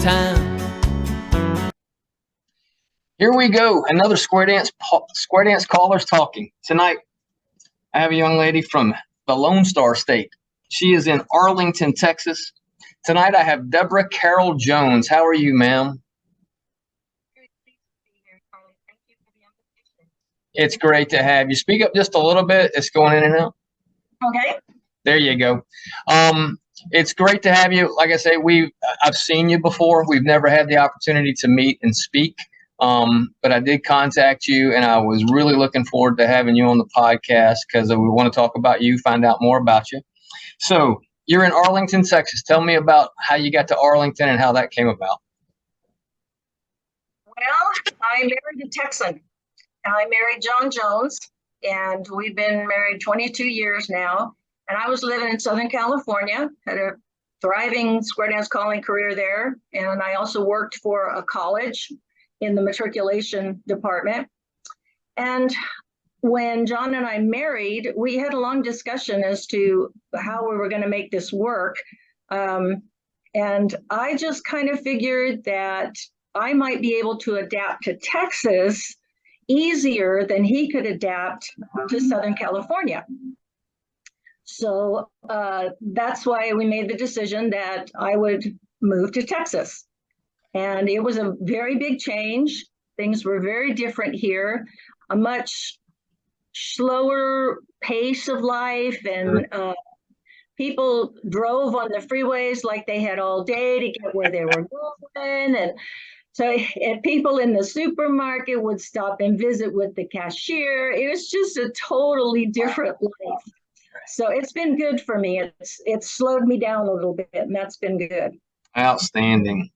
time. Here we go, another Square Dance Callers Talking. Tonight, I have a young lady from the Lone Star State. She is in Arlington, Texas. Tonight, I have Deborah Carroll Jones. How are you, ma'am? It's great to have you. Speak up just a little bit. It's going in and out. Okay. There you go. It's great to have you. Like I say, I've seen you before. We've never had the opportunity to meet and speak. But I did contact you, and I was really looking forward to having you on the podcast because we want to talk about you, find out more about you. So you're in Arlington, Texas. Tell me about how you got to Arlington and how that came about. Well, I married a Texan. I married John Jones, and we've been married 22 years now. And I was living in Southern California, had a thriving square dance calling career there. And I also worked for a college in the matriculation department. And when John and I married, we had a long discussion as to how we were going to make this work. And I just kind of figured that I might be able to adapt to Texas easier than he could adapt to Southern California. So that's why we made the decision that I would move to Texas. And it was a very big change. Things were very different here, a much slower pace of life, and people drove on the freeways like they had all day to get where they were going. And so people in the supermarket would stop and visit with the cashier. It was just a totally different life. So it's been good for me. It's slowed me down a little bit, and that's been good. Outstanding.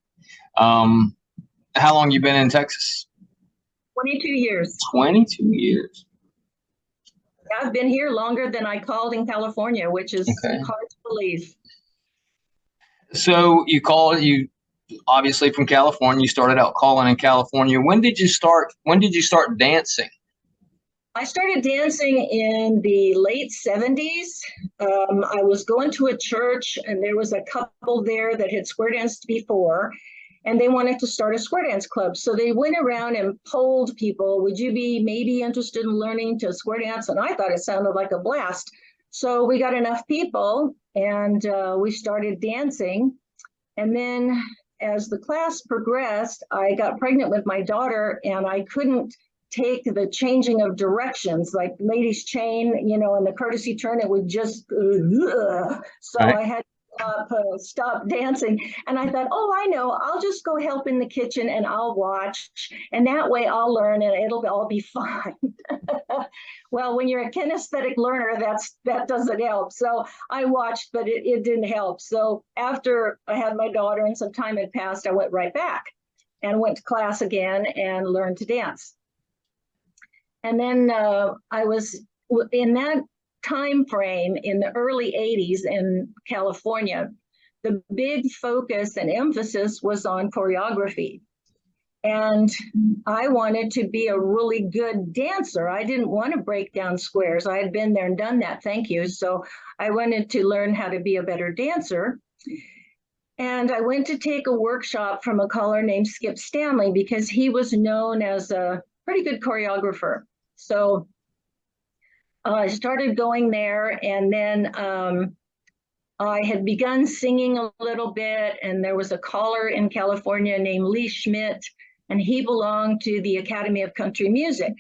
How long you been in Texas? 22 years. 22 years. I've been here longer than I called in California, which is hard to believe. So you obviously from California. You started out calling in California. When did you start dancing? I started dancing in the late 70s. I was going to a church, and there was a couple there that had square danced before, and they wanted to start a square dance club. So they went around and polled people, would you be maybe interested in learning to square dance? And I thought it sounded like a blast. So we got enough people, and we started dancing. And then as the class progressed, I got pregnant with my daughter, and I couldn't take the changing of directions, like ladies chain, in the courtesy turn, it would just, so I had to stop dancing. And I thought, I know, I'll just go help in the kitchen and I'll watch. And that way I'll learn and it'll all be fine. Well, when you're a kinesthetic learner, that doesn't help. So I watched, but it didn't help. So after I had my daughter and some time had passed, I went right back and went to class again and learned to dance. And then I was in that time frame in the early 80s in California, the big focus and emphasis was on choreography. And I wanted to be a really good dancer. I didn't want to break down squares. I had been there and done that, thank you. So I wanted to learn how to be a better dancer. And I went to take a workshop from a caller named Skip Stanley because he was known as a pretty good choreographer. So I started going there, and then I had begun singing a little bit, and there was a caller in California named Lee Schmidt, and he belonged to the Academy of Country Music.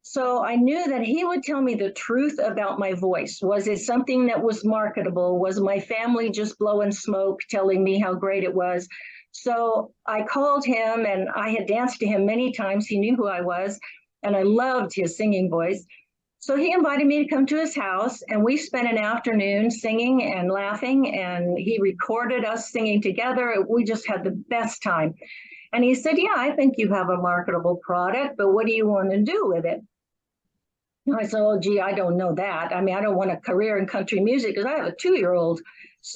So I knew that he would tell me the truth about my voice. Was it something that was marketable? Was my family just blowing smoke, telling me how great it was? So I called him, and I had danced to him many times. He knew who I was, and I loved his singing voice. So he invited me to come to his house, and we spent an afternoon singing and laughing, and he recorded us singing together. We just had the best time. And he said, I think you have a marketable product, but what do you want to do with it? And I said, I don't know that. I mean, I don't want a career in country music because I have a 2-year-old.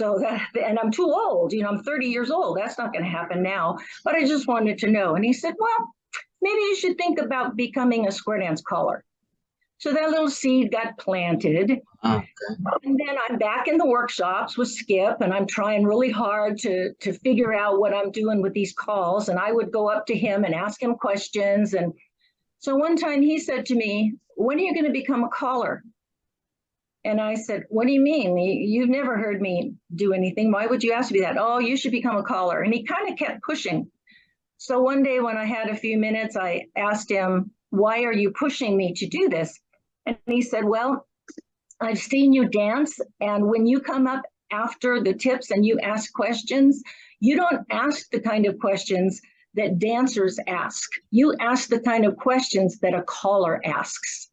And I'm too old, I'm 30 years old. That's not going to happen now. But I just wanted to know. And he said, well, maybe you should think about becoming a square dance caller. So that little seed got planted. Oh, okay. And then I'm back in the workshops with Skip, and I'm trying really hard to figure out what I'm doing with these calls. And I would go up to him and ask him questions. And so one time he said to me, "When are you going to become a caller?" And I said, "What do you mean? You've never heard me do anything. Why would you ask me that?" "Oh, you should become a caller." And he kind of kept pushing. So one day when I had a few minutes, I asked him, "Why are you pushing me to do this?" And he said, "Well, I've seen you dance, and when you come up after the tips and you ask questions, you don't ask the kind of questions that dancers ask. You ask the kind of questions that a caller asks."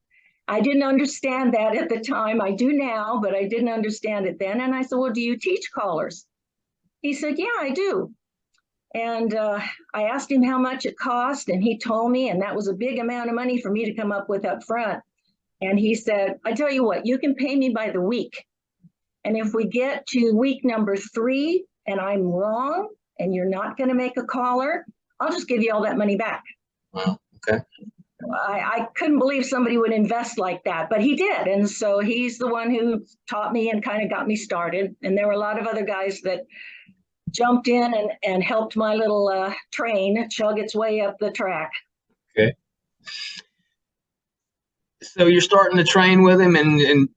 I didn't understand that at the time. I do now, but I didn't understand it then. And I said, "Well, do you teach callers?" He said, "Yeah, I do." And I asked him how much it cost, and he told me, and that was a big amount of money for me to come up with up front. And he said, "I tell you what, you can pay me by the week. And if we get to week number 3 and I'm wrong and you're not going to make a caller, I'll just give you all that money back." Wow. Okay. I couldn't believe somebody would invest like that, but he did. And so he's the one who taught me and kind of got me started. And there were a lot of other guys that jumped in and helped my little train chug its way up the track. Okay. So you're starting to train with him, and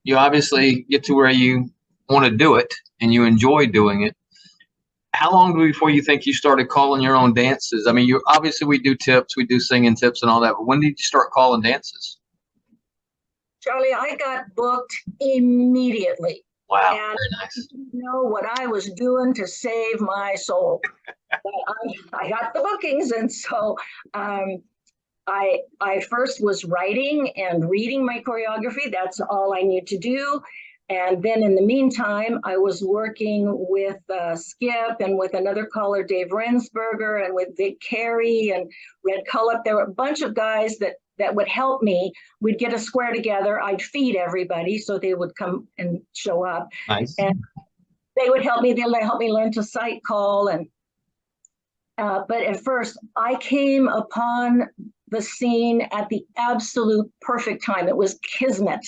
you obviously get to where you want to do it and you enjoy doing it. How long before you think you started calling your own dances? I mean, you obviously, we do tips, we do singing tips and all that, but when did you start calling dances? Charlie, I got booked immediately. Wow, and very nice. I didn't know what I was doing to save my soul. But I got the bookings, and so I first was writing and reading my choreography. That's all I need to do. And then in the meantime, I was working with Skip and with another caller, Dave Rensberger, and with Vic Carey and Red Cullip. There were a bunch of guys that would help me. We'd get a square together. I'd feed everybody so they would come and show up. Nice. And they would help me. They'd help me learn to sight call. And but at first, I came upon the scene at the absolute perfect time. It was kismet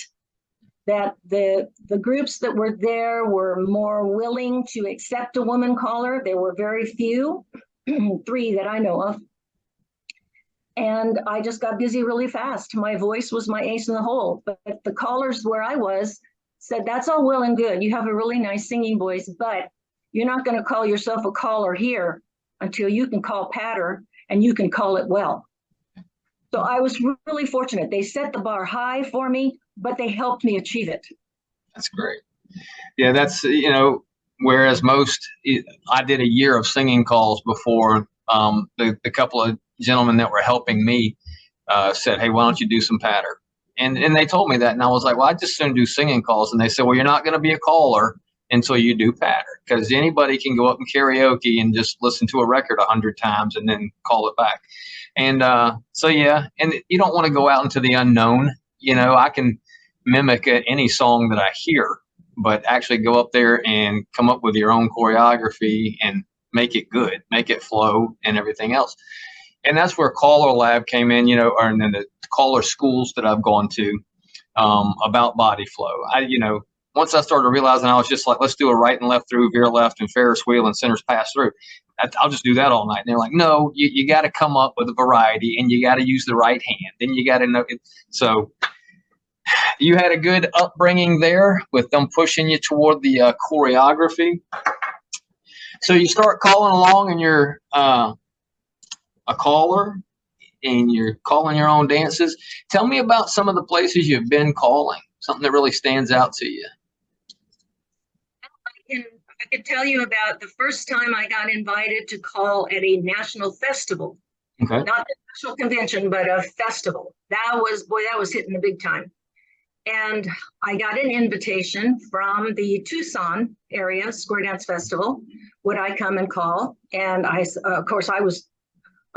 that the groups that were there were more willing to accept a woman caller. There were very few, 3 that I know of. And I just got busy really fast. My voice was my ace in the hole. But the callers where I was said, "That's all well and good. You have a really nice singing voice, but you're not going to call yourself a caller here until you can call patter and you can call it well." So I was really fortunate. They set the bar high for me, but they helped me achieve it. That's great. Yeah, that's, whereas I did a year of singing calls before. The couple of gentlemen that were helping me said, "Hey, why don't you do some patter?" And they told me that, and I was like, "Well, I just soon do singing calls." And they said, "Well, you're not going to be a caller until you do patter, because anybody can go up and karaoke and just listen to a record 100 times and then call it back." And so, yeah, and you don't want to go out into the unknown. I can mimic any song that I hear, but actually go up there and come up with your own choreography and make it good, make it flow and everything else. And that's where CALLERLAB came in, and then the caller schools that I've gone to about body flow. Once I started realizing, I was just like, let's do a right and left through, veer left, and Ferris wheel and centers pass through. I'll just do that all night. And they're like, "No, you got to come up with a variety, and you got to use the right hand. Then you got to know it." So you had a good upbringing there with them pushing you toward the choreography. So you start calling along, and you're a caller, and you're calling your own dances. Tell me about some of the places you've been calling, something that really stands out to you. I could tell you about the first time I got invited to call at a national festival. Okay. Not the national convention, but a festival. That was hitting the big time. And I got an invitation from the Tucson area Square Dance Festival. Would I come and call? And of course, I'm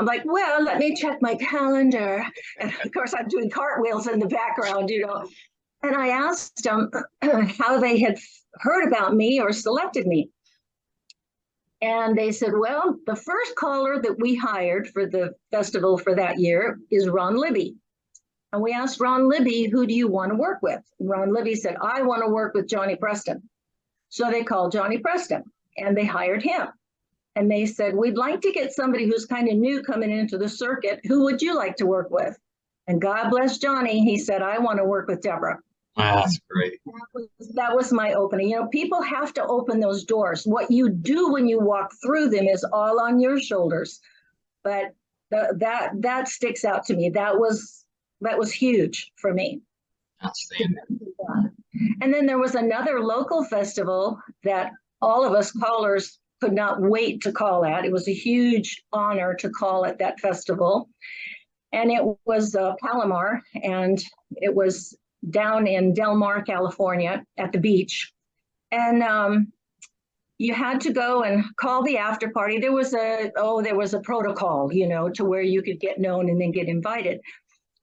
like, "Well, let me check my calendar." And of course, I'm doing cartwheels in the background, And I asked them how they had heard about me or selected me. And they said, "Well, the first caller that we hired for the festival for that year is Ron Libby." And we asked Ron Libby, who do you want to work with? And Ron Libby said, I want to work with Johnny Preston. So they called Johnny Preston and they hired him. And they said, we'd like to get somebody who's kind of new coming into the circuit. Who would you like to work with? And God bless Johnny. He said, I want to work with Deborah. Wow, that's great. That was my opening. You know, people have to open those doors. What you do when you walk through them is all on your shoulders. But that sticks out to me. That was huge for me. Outstanding. And then there was another local festival that all of us callers could not wait to call at. It was a huge honor to call at that festival. And it was Palomar, and it was down in Del Mar, California at the beach. And you had to go and call the after party. There was a protocol, you know, to where you could get known and then get invited.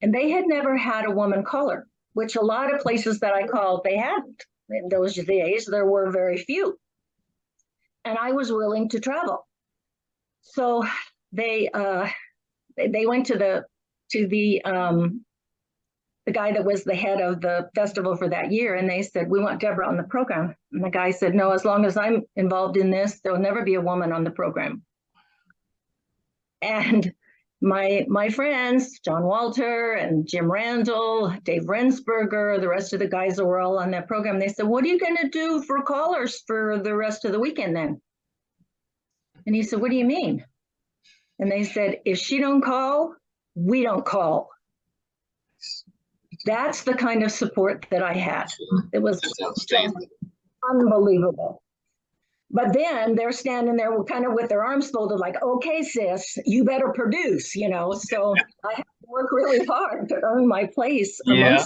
And they had never had a woman caller, which a lot of places that I called, they hadn't. In those days, there were very few. And I was willing to travel. So they went to the guy that was the head of the festival for that year, and they said, we want Deborah on the program. And the guy said, no, as long as I'm involved in this, there'll never be a woman on the program. And my friends, John Walter and Jim Randall, Dave Rensberger, the rest of the guys that were all on that program, they said, what are you going to do for callers for the rest of the weekend then? And he said, what do you mean? And they said, if she don't call, we don't call. That's the kind of support that I had. It was unbelievable. But then they're standing there kind of with their arms folded like, okay, sis, you better produce, you know. So I had to work really hard to earn my place. Yeah.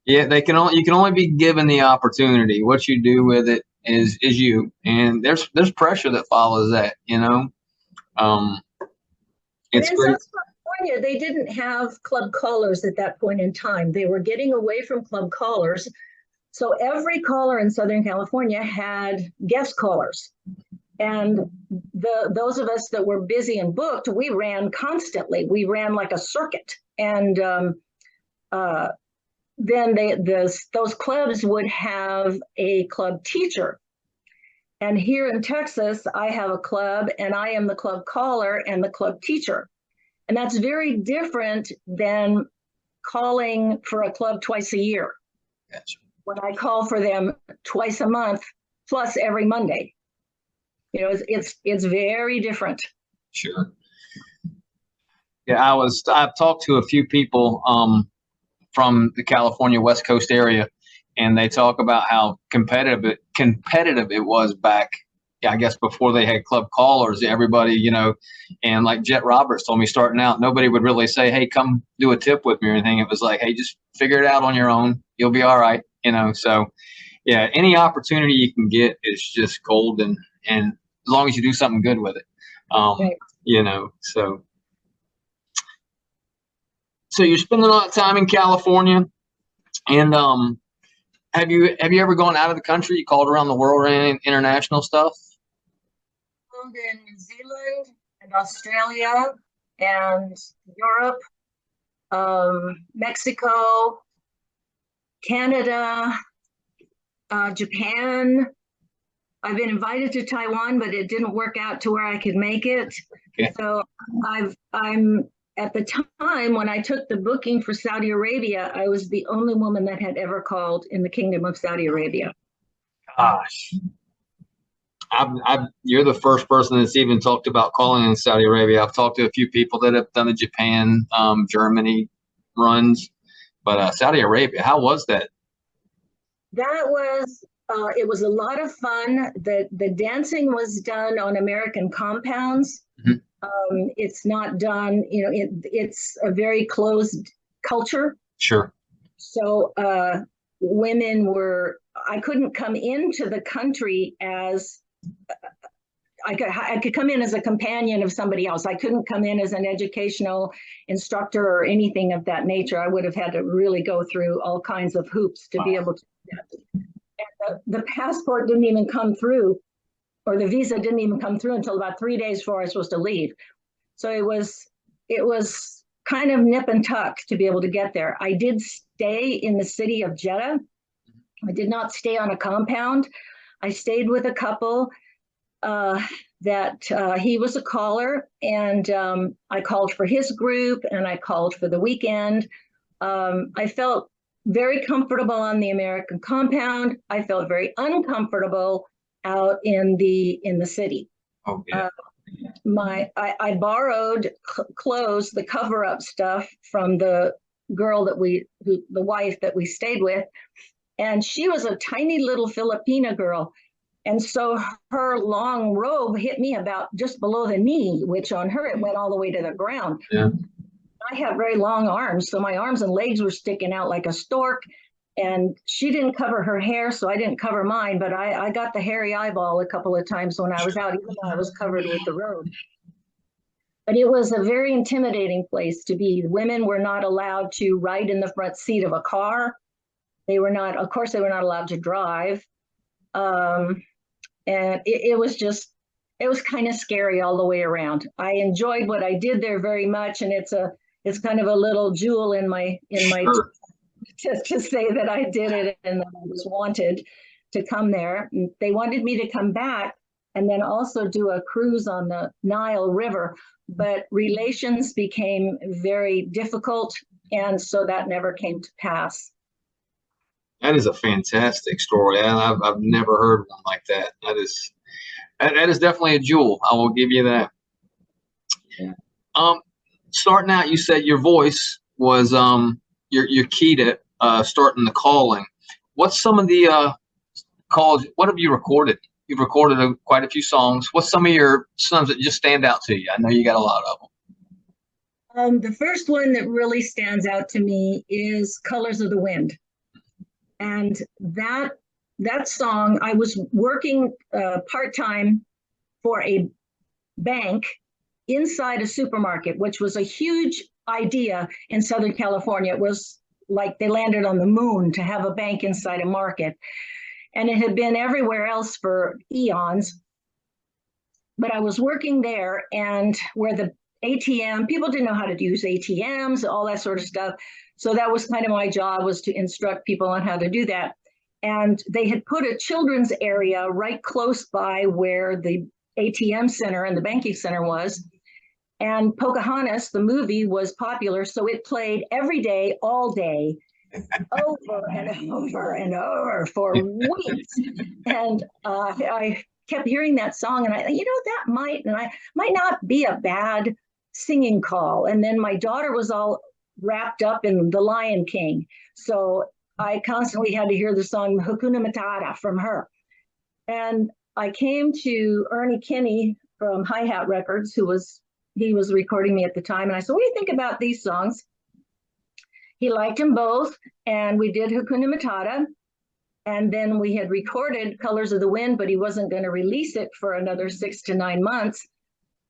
Yeah, you can only be given the opportunity. What you do with it is you. And there's pressure that follows that, you know. It's in great. South California, they didn't have club callers at that point in time. They were getting away from club callers. So every caller in Southern California had guest callers. And those of us that were busy and booked, we ran constantly. We ran like a circuit. And then those clubs would have a club teacher. And here in Texas, I have a club and I am the club caller and the club teacher. And that's very different than calling for a club twice a year. Gotcha. When I call for them twice a month, plus every Monday. You know, it's very different. Sure. Yeah, I've talked to a few people from the California West Coast area, and they talk about how competitive it was back, I guess, before they had club callers. Everybody, you know, and like Jet Roberts told me starting out, nobody would really say, hey, come do a tip with me or anything. It was like, hey, just figure it out on your own. You'll be all right. You know, so yeah, any opportunity you can get is just gold, and as long as you do something good with it, Right. you know, so you're spending a lot of time in California, and have you ever gone out of the country? You called around the world or any international stuff? In New Zealand and Australia and Europe, Mexico, Canada, Japan. I've been invited to Taiwan, but it didn't work out to where I could make it. Okay. So I'm at the time when I took the booking for Saudi Arabia, I was the only woman that had ever called in the Kingdom of Saudi Arabia. Gosh, you're the first person that's even talked about calling in Saudi Arabia. I've talked to a few people that have done the Japan, Germany runs, but Saudi Arabia, how was that? That was, it was a lot of fun. The dancing was done on American compounds. Mm-hmm. It's not done, you know, it's a very closed culture. Sure. So women I couldn't come into the country as, I could come in as a companion of somebody else. I couldn't come in as an educational instructor or anything of that nature. I would have had to really go through all kinds of hoops to be able to do that. And the passport didn't even come through, or the visa didn't even come through until about 3 days before I was supposed to leave. So it was kind of nip and tuck to be able to get there. I did stay in the city of Jeddah. I did not stay on a compound. I stayed with a couple that he was a caller, and I called for his group and I called for the weekend. I felt very comfortable on the American compound. I felt very uncomfortable out in the city. Oh, yeah. I borrowed clothes, the cover-up stuff from the girl the wife that we stayed with, and she was a tiny little Filipina girl. And so her long robe hit me about just below the knee, which on her, it went all the way to the ground. Yeah. I have very long arms, so my arms and legs were sticking out like a stork. And she didn't cover her hair, so I didn't cover mine, but I got the hairy eyeball a couple of times when I was out, even though I was covered with the robe. But it was a very intimidating place to be. Women were not allowed to ride in the front seat of a car. They were not, of course, they were not allowed to drive. And it was kind of scary all the way around. I enjoyed what I did there very much, and it's kind of a little jewel in my Sure. to say that I did it and that I was wanted to come there. And they wanted me to come back and then also do a cruise on the Nile River, but relations became very difficult, and so that never came to pass. That is a fantastic story. I've never heard one like that. That is definitely a jewel. I will give you that. Yeah. Starting out, you said your voice was your key to starting the calling. What's some of the calls? What have you recorded? You've recorded quite a few songs. What's some of your songs that just stand out to you? I know you got a lot of them. The first one that really stands out to me is Colors of the Wind. And that song, I was working part-time for a bank inside a supermarket, which was a huge idea in Southern California. It was like they landed on the moon to have a bank inside a market. And it had been everywhere else for eons. But I was working there, and where the ATM, people didn't know how to use ATMs, all that sort of stuff. So that was kind of my job, was to instruct people on how to do that. And they had put a children's area right close by where the ATM center and the banking center was. And Pocahontas, the movie, was popular. So it played every day, all day, over and over and over for weeks. And I kept hearing that song, and that might not be a bad singing call. And then my daughter was all wrapped up in The Lion King, so I constantly had to hear the song Hakuna Matata from her. And I came to Ernie Kinney from Hi-Hat Records, he was recording me at the time, and I said, what do you think about these songs? He liked them both, and we did Hakuna Matata. And then we had recorded Colors of the Wind, but he wasn't going to release it for another 6 to 9 months,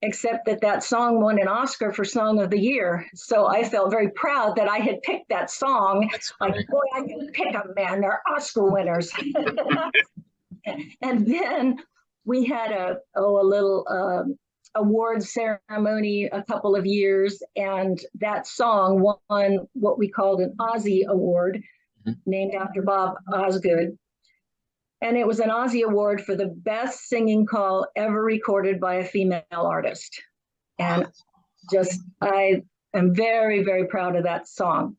except that song won an Oscar for Song of the Year. So I felt very proud that I had picked that song. Like, boy, I can pick them, man. They're Oscar winners. And then we had a little award ceremony a couple of years, and that song won what we called an Ozzy Award, named after Bob Osgood. And it was an Ozzy Award for the best singing call ever recorded by a female artist. And I am very, very proud of that song.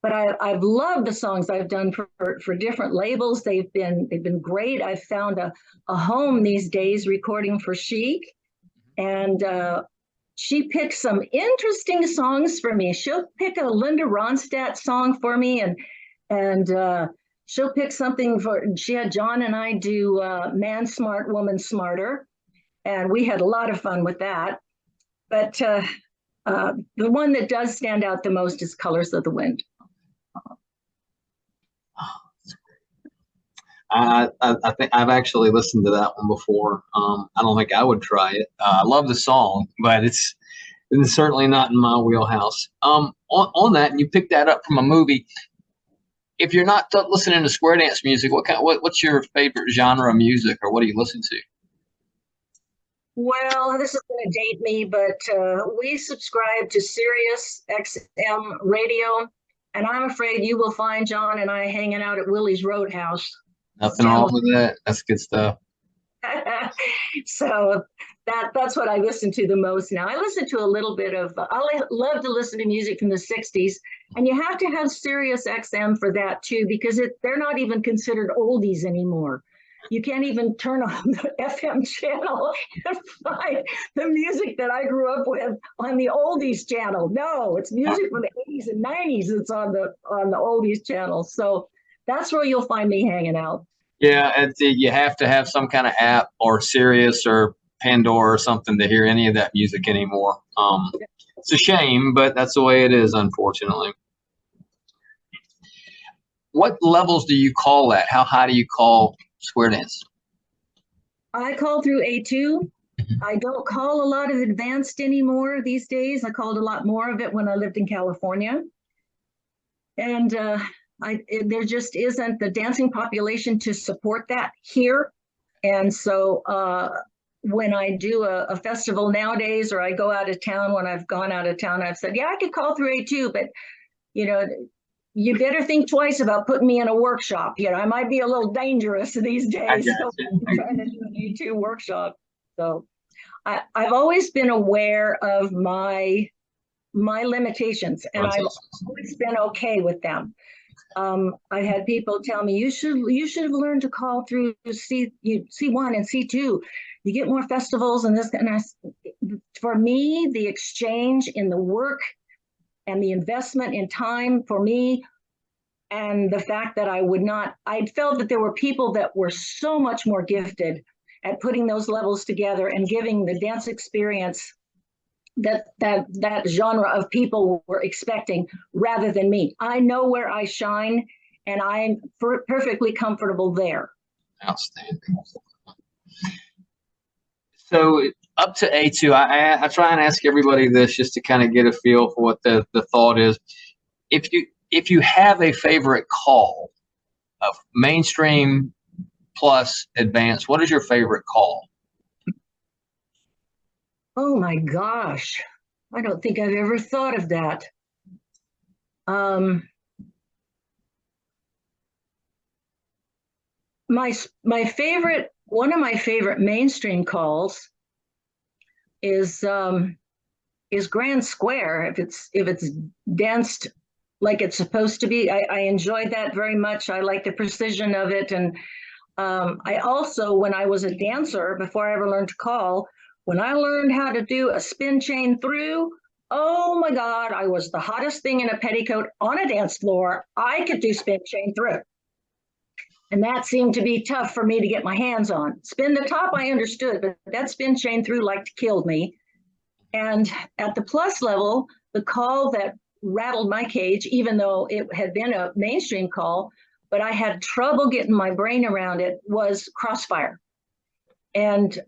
But I've loved the songs I've done for different labels. They've been great. I've found a home these days recording for Chic, and she picks some interesting songs for me. She'll pick a Linda Ronstadt song for me, and she'll pick something she had John and I do Man Smart, Woman Smarter, and we had a lot of fun with that. But the one that does stand out the most is Colors of the Wind. I think I've actually listened to that one before. I don't think I would try it. I love the song, but it's certainly not in my wheelhouse. On that, and you picked that up from a movie. If you're not listening to square dance music, what's your favorite genre of music, or what do you listen to? Well, this is going to date me, but we subscribe to Sirius XM radio, and I'm afraid you will find John and I hanging out at Willie's Roadhouse. Nothing wrong Channel. with that. That's good stuff. So that's what I listen to the most now. I listen to a little bit of, I love to listen to music from the 60s, and you have to have Sirius XM for that too, because they're not even considered oldies anymore. You can't even turn on the FM channel and find the music that I grew up with on the oldies channel. No, it's music from the 80s and 90s that's on the oldies channel. So that's where you'll find me hanging out. Yeah, you have to have some kind of app or Sirius or Pandora or something to hear any of that music anymore. It's a shame, but that's the way it is, unfortunately. What levels do you call that? How high do you call square dance? I call through A2. I don't call a lot of advanced anymore these days. I called a lot more of it when I lived in California. And there just isn't the dancing population to support that here. And so when I do a festival nowadays, or I go out of town, when I've gone out of town, I've said, yeah, I could call through A2, but you better think twice about putting me in a workshop. I might be a little dangerous these days. So I'm trying to do an A2 workshop. So I've always been aware of my limitations, and I've always been okay with them. I had people tell me, you should have learned to call through C1 and C2. You get more festivals and this. And for me, the exchange in the work and the investment in time for me, and the fact that I felt that there were people that were so much more gifted at putting those levels together and giving the dance experience that genre of people were expecting, rather than me. I know where I shine, and I'm perfectly comfortable there. Outstanding. So up to A2, I try and ask everybody this just to kind of get a feel for what the thought is. If you have a favorite call of mainstream plus advanced, what is your favorite call? Oh my gosh, I don't think I've ever thought of that. My favorite, one of my favorite mainstream calls is Grand Square. If it's danced like it's supposed to be, I enjoy that very much. I like the precision of it, and I also, when I was a dancer, before I ever learned to call, when I learned how to do a spin chain through, oh my God, I was the hottest thing in a petticoat on a dance floor. I could do spin chain through. And that seemed to be tough for me to get my hands on. Spin the top, I understood, but that spin chain through killed me. And at the plus level, the call that rattled my cage, even though it had been a mainstream call, but I had trouble getting my brain around it, was Crossfire. And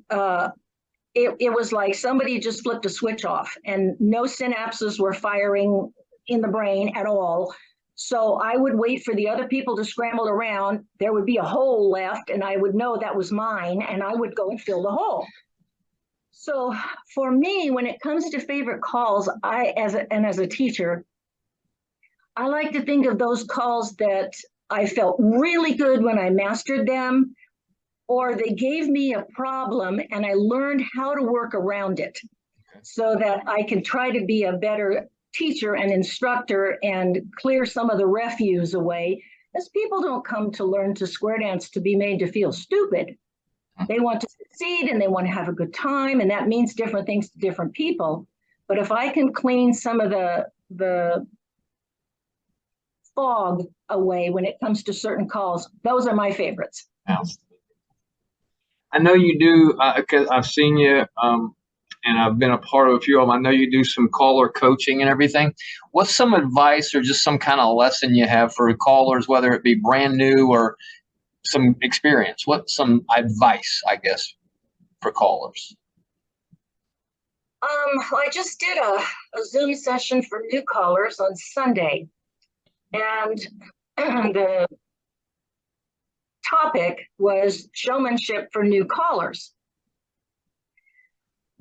it was like somebody just flipped a switch off, and no synapses were firing in the brain at all. So I would wait for the other people to scramble around. There would be a hole left, and I would know that was mine, and I would go and fill the hole. So for me, when it comes to favorite calls, as a teacher, I like to think of those calls that I felt really good when I mastered them, or they gave me a problem and I learned how to work around it, so that I can try to be a better teacher and instructor and clear some of the refuse away, as people don't come to learn to square dance to be made to feel stupid. They want to succeed and they want to have a good time, and that means different things to different people. But if I can clean some of the fog away when it comes to certain calls, those are my favorites. I know you do, because I've seen you, and I've been a part of a few of them. I know you do some caller coaching and everything. What's some advice or just some kind of lesson you have for callers, whether it be brand new or some experience? What's some advice, I guess, for callers? I just did a Zoom session for new callers on Sunday, and the topic was showmanship for new callers.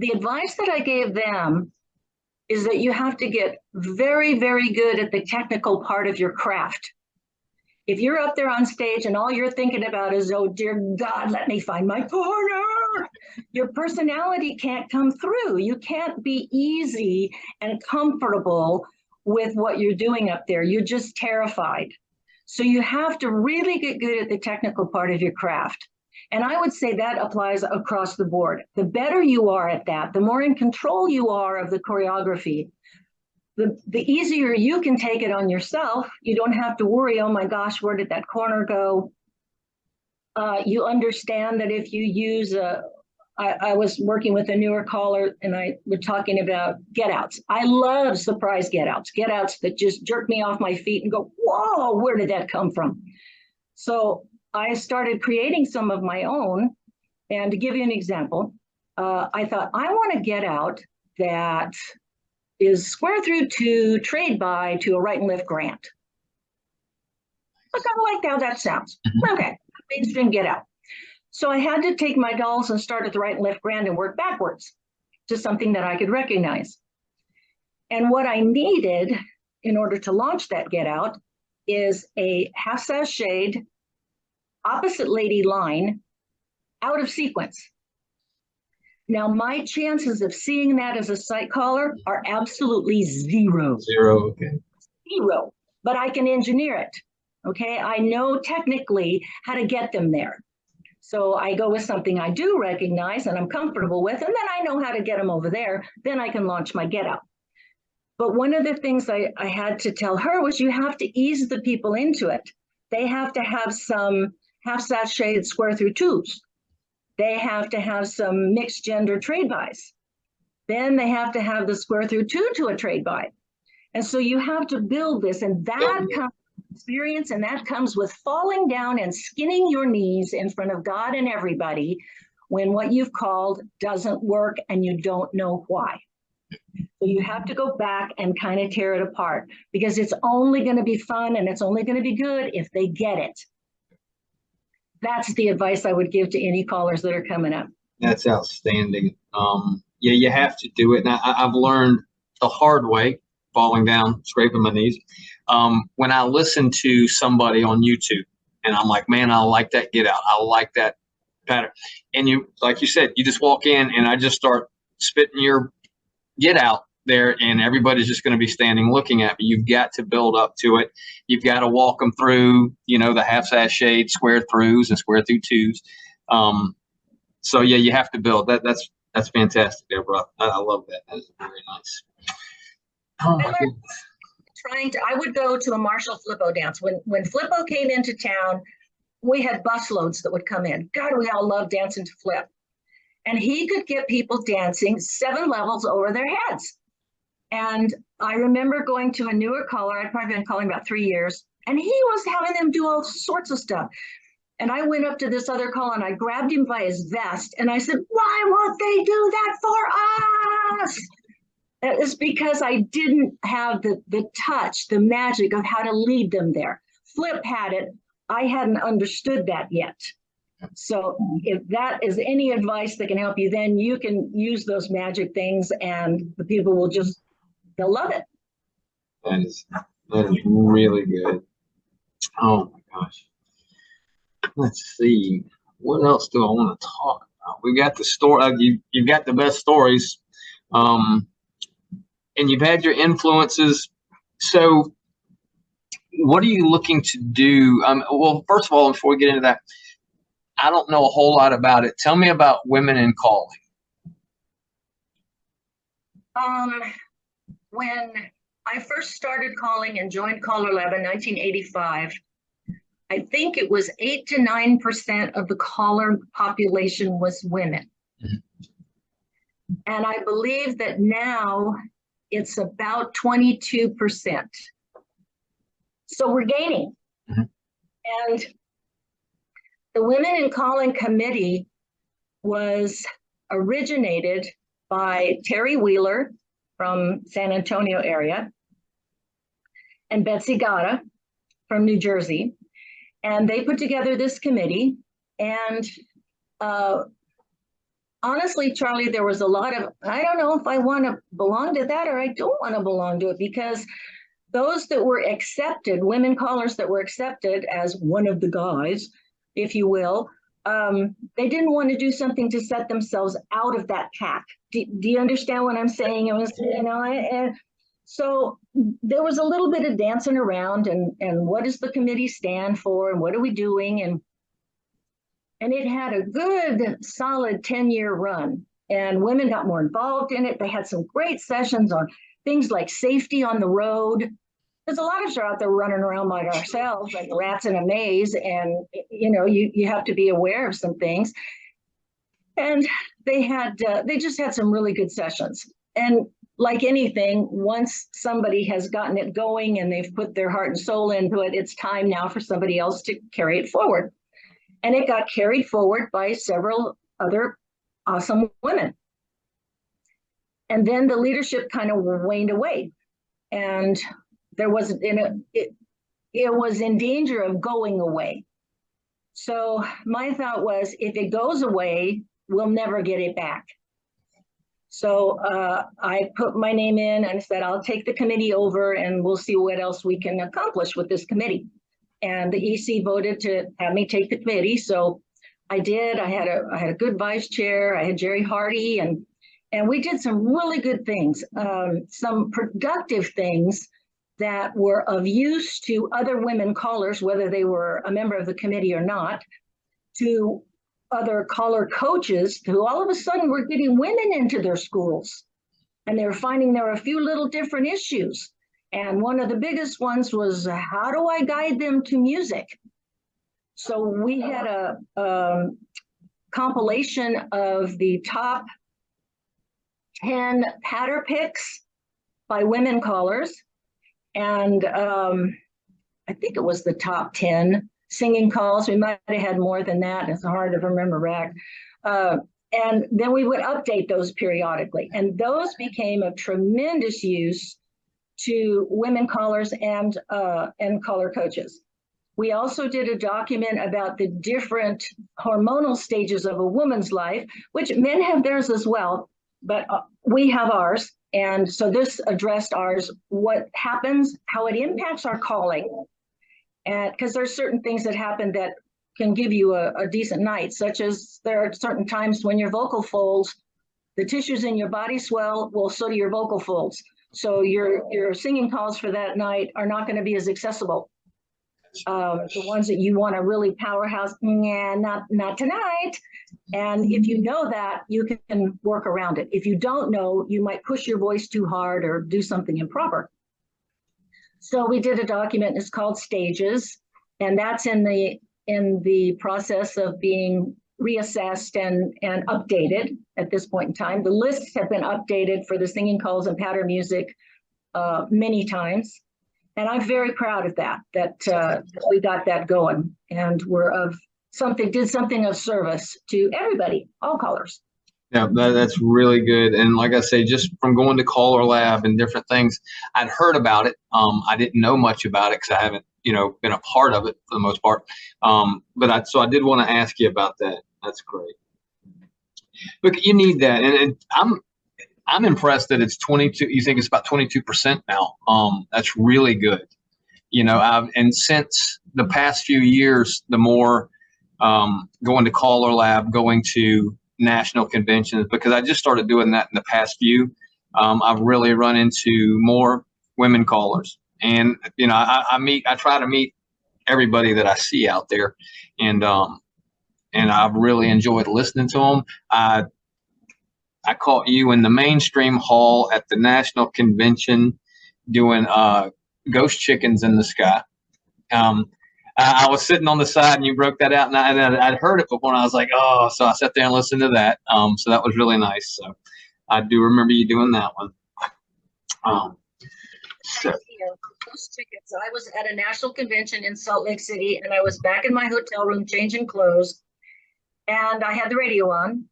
the advice that I gave them is that you have to get very, very good at the technical part of your craft. If you're up there on stage and all you're thinking about is, oh, dear God, let me find my corner, your personality can't come through. You can't be easy and comfortable with what you're doing up there. You're just terrified. So you have to really get good at the technical part of your craft. And I would say that applies across the board. The better you are at that, the more in control you are of the choreography, the easier you can take it on yourself. You don't have to worry, oh my gosh, where did that corner go? You understand that if you use I was working with a newer caller and we're talking about get outs. I love surprise get outs that just jerk me off my feet and go, whoa, where did that come from? So I started creating some of my own. And to give you an example, I thought I want to get out that is square through to trade by to a right and left grant. I kind of like how that sounds. Okay, mainstream get out. So I had to take my dolls and start at the right and left grant and work backwards to something that I could recognize. And what I needed in order to launch that get out is a half sashayed opposite lady line out of sequence. Now, my chances of seeing that as a sight caller are absolutely zero. Zero, okay. Zero, but I can engineer it, okay? I know technically how to get them there. So I go with something I do recognize and I'm comfortable with, and then I know how to get them over there. Then I can launch my get out. But one of the things I had to tell her was you have to ease the people into it. They have to have some half sashayed square through twos. They have to have some mixed gender trade buys. Then they have to have the square through two to a trade buy. And so you have to build this, and that comes with experience, and that comes with falling down and skinning your knees in front of God and everybody when what you've called doesn't work and you don't know why. So you have to go back and kind of tear it apart, because it's only going to be fun and it's only going to be good if they get it. That's the advice I would give to any callers that are coming up. That's outstanding. Yeah, you have to do it. And I've learned the hard way, falling down, scraping my knees. When I listen to somebody on YouTube and I'm like, man, I like that get out. I like that pattern. And you, like you said, you just walk in and I just start spitting your get out there and everybody's just going to be standing looking at me. You've got to build up to it. You've got to walk them through, you know, the half sashayed square throughs and square through twos. So yeah, you have to build that. That's fantastic, Deborah. I love that. That is very nice. Oh my goodness. I would go to a Marshall Flippo dance. When Flippo came into town, we had busloads that would come in. God, we all love dancing to Flip. And he could get people dancing 7 levels over their heads. And I remember going to a newer caller, I'd probably been calling about 3 years, and he was having them do all sorts of stuff. And I went up to this other caller and I grabbed him by his vest and I said, why won't they do that for us? It was because I didn't have the touch, the magic of how to lead them there. Flip had it. I hadn't understood that yet. So if that is any advice that can help you, then you can use those magic things and the people will just, they'll love it. That is really good. Oh my gosh. Let's see. What else do I want to talk about? We got the story. You've got the best stories. And you've had your influences. So what are you looking to do? Well, first of all, before we get into that, I don't know a whole lot about it. Tell me about women in calling. When I first started calling and joined CALLERLAB in 1985, I think it was 8 to 9% of the caller population was women. Mm-hmm. And I believe that now it's about 22%. So we're gaining. Mm-hmm. And the Women in Calling Committee was originated by Terry Wheeler from San Antonio area and Betsy Gata from New Jersey. And they put together this committee. And honestly, Charlie, there was a lot of, I don't know if I want to belong to that or I don't want to belong to it, because those that were accepted, women callers that were accepted as one of the guys, if you will, they didn't want to do something to set themselves out of that pack. Do you understand what I'm saying? It was, and so there was a little bit of dancing around and what does the committee stand for and what are we doing? And it had a good solid 10-year run, and women got more involved in it. They had some great sessions on things like safety on the road. There's a lot of us are out there running around like ourselves, like rats in a maze, and you have to be aware of some things. And they just had some really good sessions. And like anything, once somebody has gotten it going and they've put their heart and soul into it, it's time now for somebody else to carry it forward. And it got carried forward by several other awesome women. And then the leadership kind of waned away, and there wasn't it was in danger of going away. So my thought was, if it goes away, we'll never get it back. So I put my name in and said, I'll take the committee over and we'll see what else we can accomplish with this committee. And the EC voted to have me take the committee. So I did. I had a good vice chair. I had Jerry Hardy, and we did some really good things, some productive things that were of use to other women callers, whether they were a member of the committee or not, to other caller coaches who all of a sudden were getting women into their schools. And they were finding there were a few little different issues. And one of the biggest ones was, how do I guide them to music? So we had a compilation of the top 10 patter picks by women callers. And I think it was the top 10 singing calls. We might have had more than that. It's hard to remember back. And then we would update those periodically. And those became of tremendous use to women callers and caller coaches. We also did a document about the different hormonal stages of a woman's life, which men have theirs as well, but we have ours. And so this addressed ours, what happens, how it impacts our calling. And because there's certain things that happen that can give you a decent night, such as there are certain times when your vocal folds, the tissues in your body swell, well, so do your vocal folds. So your singing calls for that night are not going to be as accessible. The ones that you want to really powerhouse, not tonight. And if you know that, you can work around it. If you don't know, you might push your voice too hard or do something improper. So we did a document, it's called Stages, and that's in the process of being reassessed and updated at this point in time. The lists have been updated for the singing calls and pattern music many times. And I'm very proud of that we got that going, and did something of service to everybody, all callers. Yeah, that's really good. And like I say, just from going to CALLERLAB and different things, I'd heard about it. I didn't know much about it because I haven't, been a part of it for the most part. So I did want to ask you about that. That's great. Look, you need that, and I'm impressed that it's 22. You think it's about 22% now. That's really good. And since the past few years, the more going to CALLERLAB, going to national conventions, because I just started doing that in the past few. I've really run into more women callers, and I try to meet everybody that I see out there, and I've really enjoyed listening to them. I caught you in the mainstream hall at the national convention doing Ghost Chickens in the Sky. I was sitting on the side and you broke that out, and I'd heard it before, and I was like, oh, so I sat there and listened to that. So that was really nice. So I do remember you doing that one. Ghost Chickens. I was at a national convention in Salt Lake City, and I was back in my hotel room changing clothes, and I had the radio on.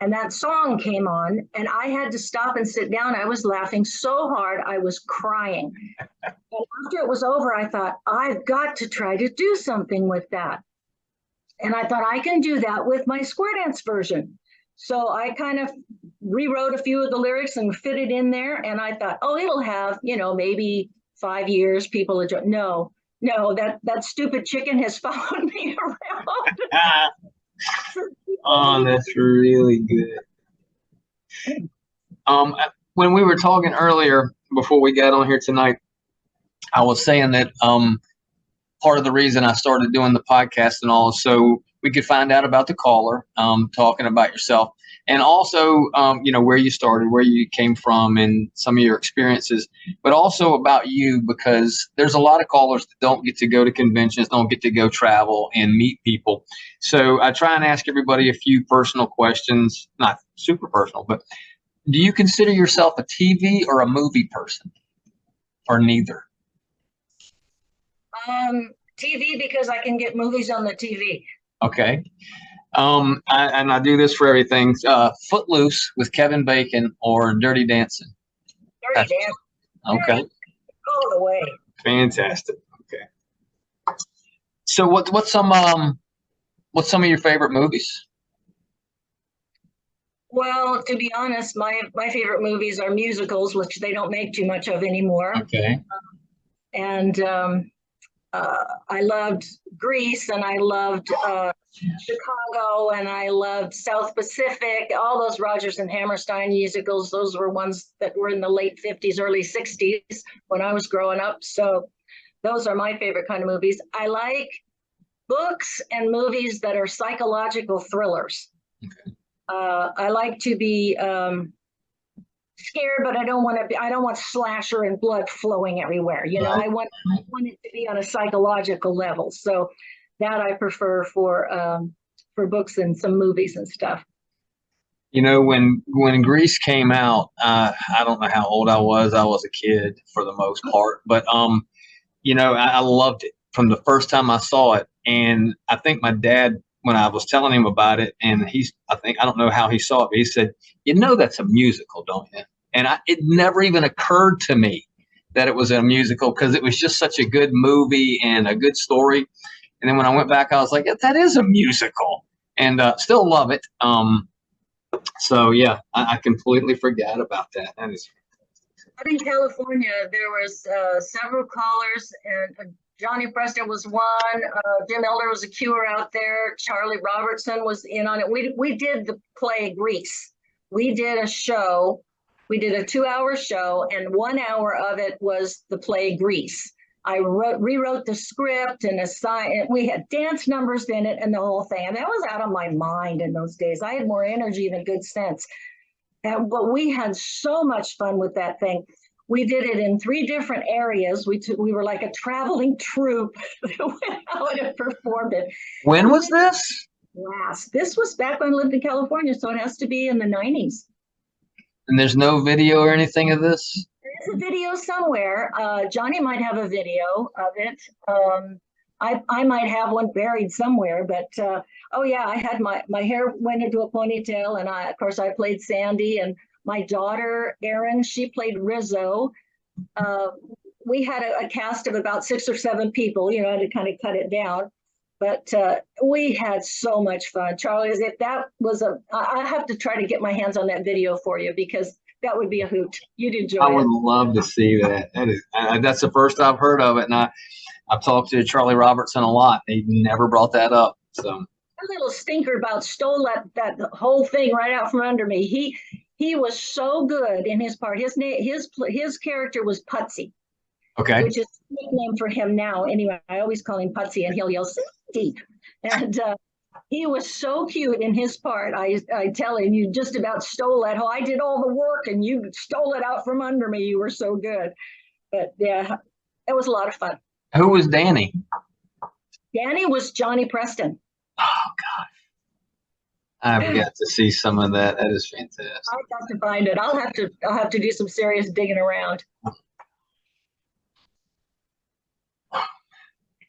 And that song came on, and I had to stop and sit down. I was laughing so hard, I was crying. And after it was over, I thought, I've got to try to do something with that. And I thought, I can do that with my square dance version. So I kind of rewrote a few of the lyrics and fit it in there. And I thought, oh, it'll have, maybe 5 years. People enjoy. No, that stupid chicken has followed me around. Oh, that's really good. When we were talking earlier before we got on here tonight, I was saying that part of the reason I started doing the podcast and all is so we could find out about the caller, talking about yourself, and also where you started, where you came from, and some of your experiences, but also about you, because there's a lot of callers that don't get to go to conventions, don't get to go travel and meet people. So I try and ask everybody a few personal questions, not super personal, but do you consider yourself a TV or a movie person, or neither? TV, because I can get movies on the TV. Okay. I do this for everything. Footloose with Kevin Bacon or Dirty Dancing? Dirty Dancing. Okay. All the way. Fantastic. Okay. So what's some of your favorite movies? Well, to be honest, my favorite movies are musicals, which they don't make too much of anymore. Okay. And I loved Grease, and I loved Chicago, and I loved South Pacific, all those Rodgers and Hammerstein musicals. Those were ones that were in the late 50s, early 60s when I was growing up. So those are my favorite kind of movies. I like books and movies that are psychological thrillers. Okay. I like to be scared, but I don't want slasher and blood flowing everywhere. I want it to be on a psychological level. So that I prefer for books and some movies and stuff. When Grease came out, I don't know how old I was. I was a kid for the most part, but I loved it from the first time I saw it. And I think my dad, when I was telling him about it, and I don't know how he saw it, but he said, that's a musical, don't you? And it never even occurred to me that it was a musical, because it was just such a good movie and a good story. And then when I went back, I was like, that is a musical, and still love it. So yeah, I completely forgot about that. That is. Out in California, there was several callers, and Johnny Preston was one. Jim Elder was a cuer out there. Charlie Robertson was in on it. We did the play Grease. We did a show. We did a 2-hour show, and 1 hour of it was the play Grease. I rewrote the script and we had dance numbers in it and the whole thing. And that was out of my mind in those days. I had more energy than good sense. But we had so much fun with that thing. We did it in 3 different areas. We were like a traveling troupe that went out and performed it. When was this? This was back when I lived in California, so it has to be in the 90s. And there's no video or anything of this? There's a video somewhere. Johnny might have a video of it. I might have one buried somewhere, but I had my hair went into a ponytail, and of course I played Sandy, and my daughter Erin, she played Rizzo. We had a cast of about 6 or 7 people, to kind of cut it down, but we had so much fun. Charlie, if that was I have to try to get my hands on that video for you, because that would be a hoot. You'd enjoy it. I would love to see that. That's the first I've heard of it, and I've talked to Charlie Robertson a lot. He never brought that up. So a little stinker about stole that whole thing right out from under me. He was so good in his part. His character was Putsy. Okay. Which is a nickname for him now. Anyway, I always call him Putsy, and he'll yell Sandy. And he was so cute in his part. I tell him, you just about stole that. I did all the work, and you stole it out from under me. You were so good. But yeah, it was a lot of fun. Who was Danny? Danny was Johnny Preston. Oh gosh, I've got to see some of that. That is fantastic. I've got to find it. I'll have to do some serious digging around.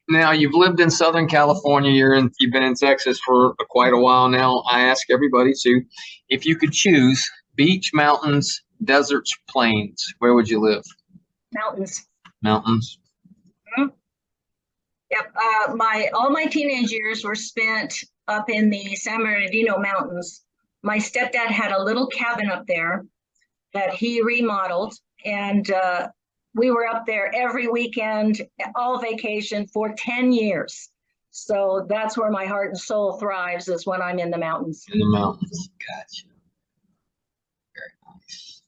Now, you've lived in Southern California. You've been in Texas for quite a while now. I ask everybody if you could choose beach, mountains, deserts, plains, where would you live? Mountains. Mountains. Mm-hmm. Yep. All my teenage years were spent up in the San Bernardino Mountains. My stepdad had a little cabin up there that he remodeled, and we were up there every weekend, all vacation for 10 years. So that's where my heart and soul thrives, is when I'm in the mountains. In the mountains. Gotcha. Very nice.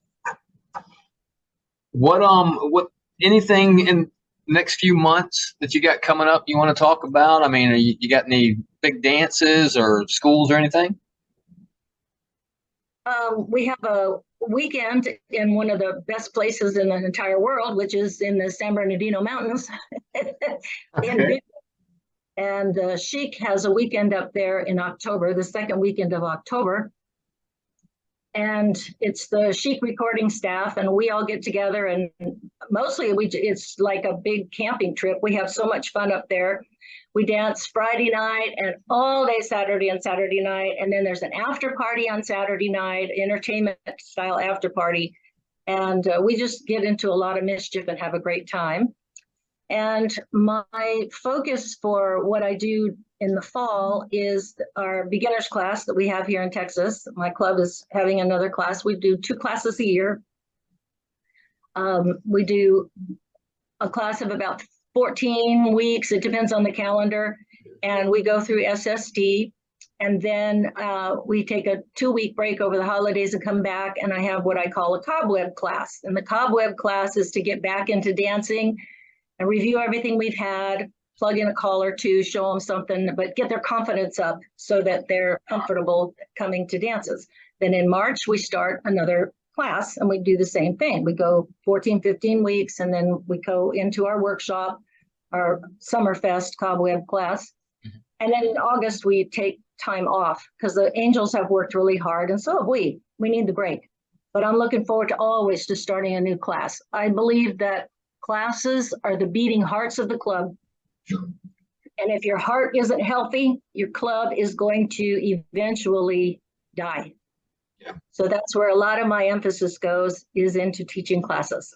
What anything in the next few months that you got coming up you want to talk about? I mean, you got any big dances or schools or anything? We have a weekend in one of the best places in the entire world, which is in the San Bernardino Mountains. Okay. And Chic has a weekend up there in October, the second weekend of October. And it's the Chic recording staff, and we all get together, and mostly it's like a big camping trip. We have so much fun up there. We dance Friday night and all day Saturday and Saturday night. And then there's an after party on Saturday night, entertainment style after party. And we just get into a lot of mischief and have a great time. And my focus for what I do in the fall is our beginners class that we have here in Texas. My club is having another class. We do 2 classes a year. We do a class of about 14 weeks. It depends on the calendar. And we go through SSD. And then we take a 2-week break over the holidays and come back. And I have what I call a cobweb class. And the cobweb class is to get back into dancing and review everything we've had, plug in a call or two, show them something, but get their confidence up so that they're comfortable coming to dances. Then in March, we start another class and we do the same thing. We go 14, 15 weeks, and then we go into our workshop, our Summerfest Cobweb class. And then in August, we take time off because the angels have worked really hard, and so have we. We need the break. But I'm looking forward to always to starting a new class. I believe that classes are the beating hearts of the club. Sure. And if your heart isn't healthy, your club is going to eventually die. Yeah. So that's where a lot of my emphasis goes, is into teaching classes.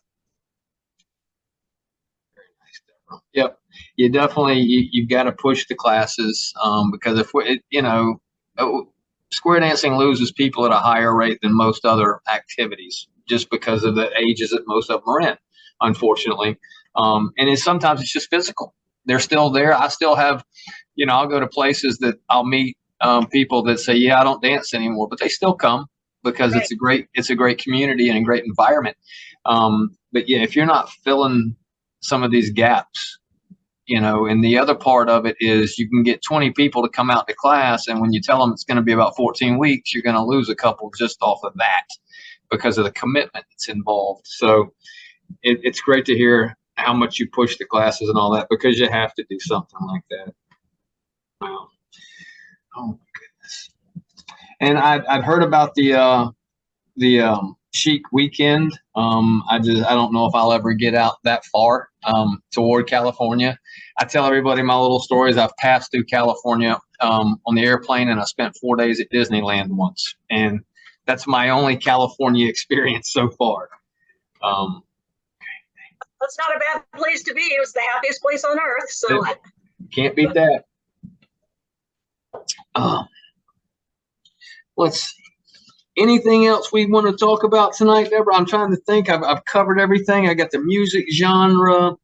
Very nice, Deborah. Yep. You definitely, you've got to push the classes because if square dancing loses people at a higher rate than most other activities just because of the ages that most of them are in, unfortunately. And sometimes it's just physical. They're still there. I still have, I'll go to places that I'll meet people that say, yeah, I don't dance anymore, but they still come because Right. it's a great community and a great environment. But yeah, if you're not filling some of these gaps, and the other part of it is you can get 20 people to come out to class, and when you tell them it's going to be about 14 weeks, you're going to lose a couple just off of that because of the commitment that's involved. So it's great to hear how much you push the classes and all that, because you have to do something like that. Wow. Oh my goodness. And I'd heard about the Chic weekend. I don't know if I'll ever get out that far toward California. I tell everybody my little stories. I've passed through California on the airplane, and I spent 4 days at Disneyland once, and that's my only California experience so far. That's not a bad place to be. It was the happiest place on earth. So Can't beat that. Let's see. Anything else we want to talk about tonight, Deborah? I'm trying to think. I've covered everything. I got the music genre,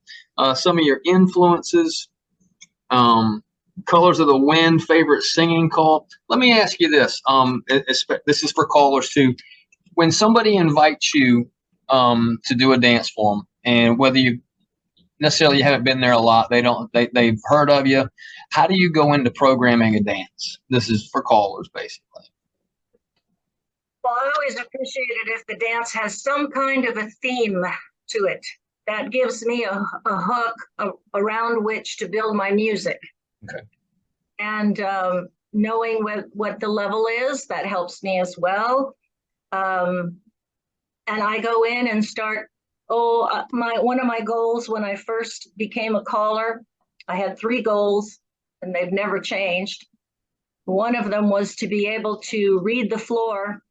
some of your influences, colors of the wind, favorite singing call. Let me ask you this. This is for callers too. When somebody invites you to do a dance for them, and whether you necessarily haven't been there a lot, they've heard of you. How do you go into programming a dance? This is for callers, basically. Well, I always appreciate it if the dance has some kind of a theme to it. That gives me a hook around which to build my music. Okay. And knowing what the level is, that helps me as well. And I go in and start, one of my goals when I first became a caller, I had 3 goals and they've never changed. One of them was to be able to read the floor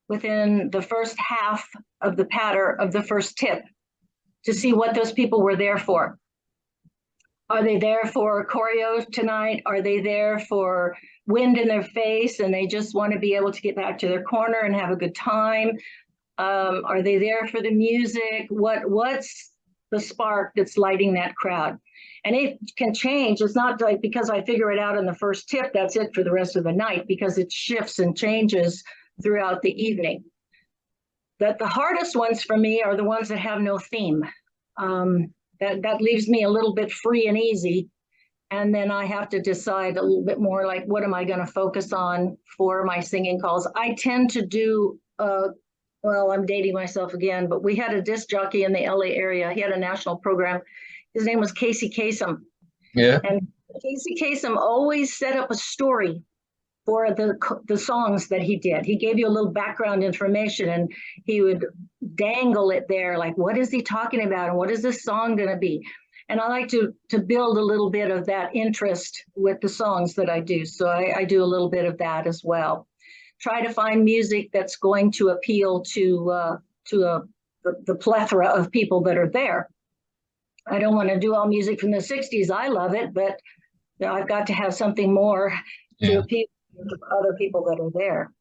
within the first half of the patter of the first tip to see what those people were there for. Are they there for choreo tonight? Are they there for wind in their face and they just want to be able to get back to their corner and have a good time? Are they there for the music? What's the spark that's lighting that crowd? And it can change. It's not like because I figure it out in the first tip, that's it for the rest of the night, because it shifts and changes throughout the evening. That the hardest ones for me are the ones that have no theme. That leaves me a little bit free and easy. And then I have to decide a little bit more like, what am I going to focus on for my singing calls? I tend to do, well, I'm dating myself again, but we had a disc jockey in the LA area. He had a national program. His name was Casey Kasem. Yeah. And Casey Kasem always set up a story for the songs that he did. He gave you a little background information and he would dangle it there, like, what is he talking about? And what is this song going to be? And I like to build a little bit of that interest with the songs that I do. So I do a little bit of that as well. Try to find music that's going to appeal to the plethora of people that are there. I don't want to do all music from the 60s. I love it, but you know, I've got to have something more to appeal to other people that are there.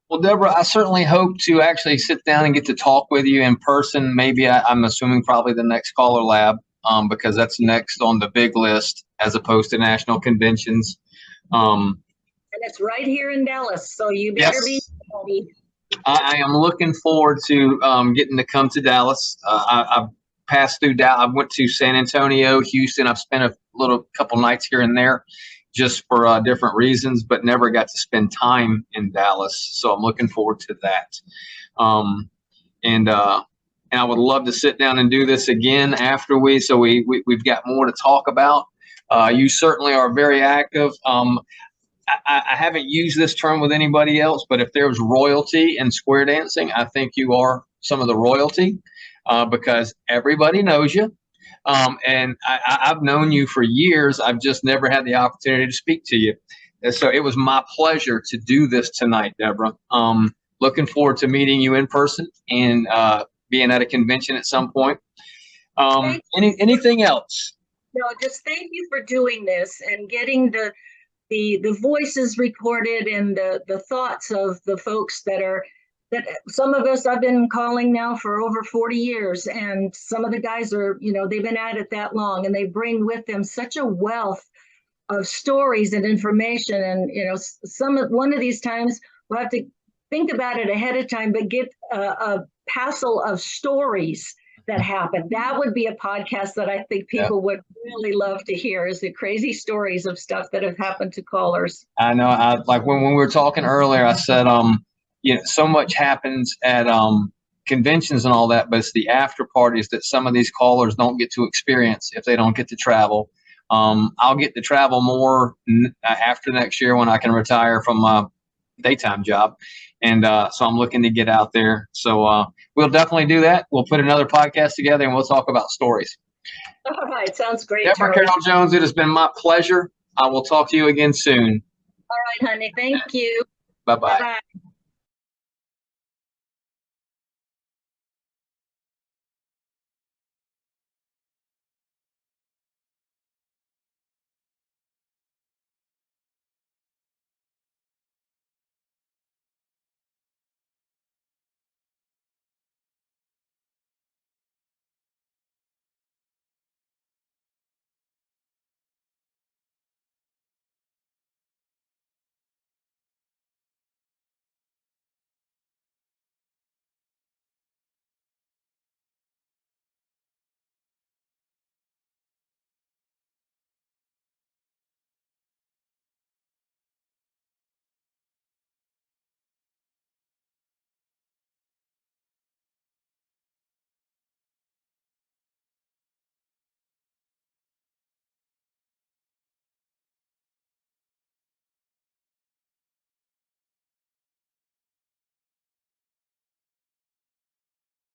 Well, Deborah, I certainly hope to actually sit down and get to talk with you in person. Maybe I'm assuming probably the next CALLERLAB, because that's next on the big list as opposed to national conventions. And it's right here in Dallas, so you better be ready. I am looking forward to getting to come to Dallas. I've passed through Dallas. I went to San Antonio, Houston. I've spent a couple nights here and there just for different reasons, but never got to spend time in Dallas. So I'm looking forward to that. And I would love to sit down and do this again after we've got more to talk about. You certainly are very active. I haven't used this term with anybody else, but if there's royalty in square dancing, I think you are some of the royalty, because everybody knows you. And I've known you for years. I've just never had the opportunity to speak to you. And so it was my pleasure to do this tonight, Deborah. Looking forward to meeting you in person and being at a convention at some point. Anything else? No, just thank you for doing this and getting the voices recorded and the thoughts of the folks that some of us I've been calling now for over 40 years, and some of the guys are, you know, they've been at it that long, and they bring with them such a wealth of stories and information. And, you know, one of these times we'll have to think about it ahead of time, but get a passel of stories that happened. That would be a podcast that I think people would really love to hear, is the crazy stories of stuff that have happened to callers. I know. Like when we were talking earlier, I said, you know, so much happens at conventions and all that, but it's the after parties that some of these callers don't get to experience if they don't get to travel. I'll get to travel more after next year when I can retire from my daytime job. And so I'm looking to get out there. So we'll definitely do that. We'll put another podcast together and we'll talk about stories. All right. Sounds great. Deborah Carroll Jones, it has been my pleasure. I will talk to you again soon. All right, honey. Thank you. Bye-bye. Bye-bye.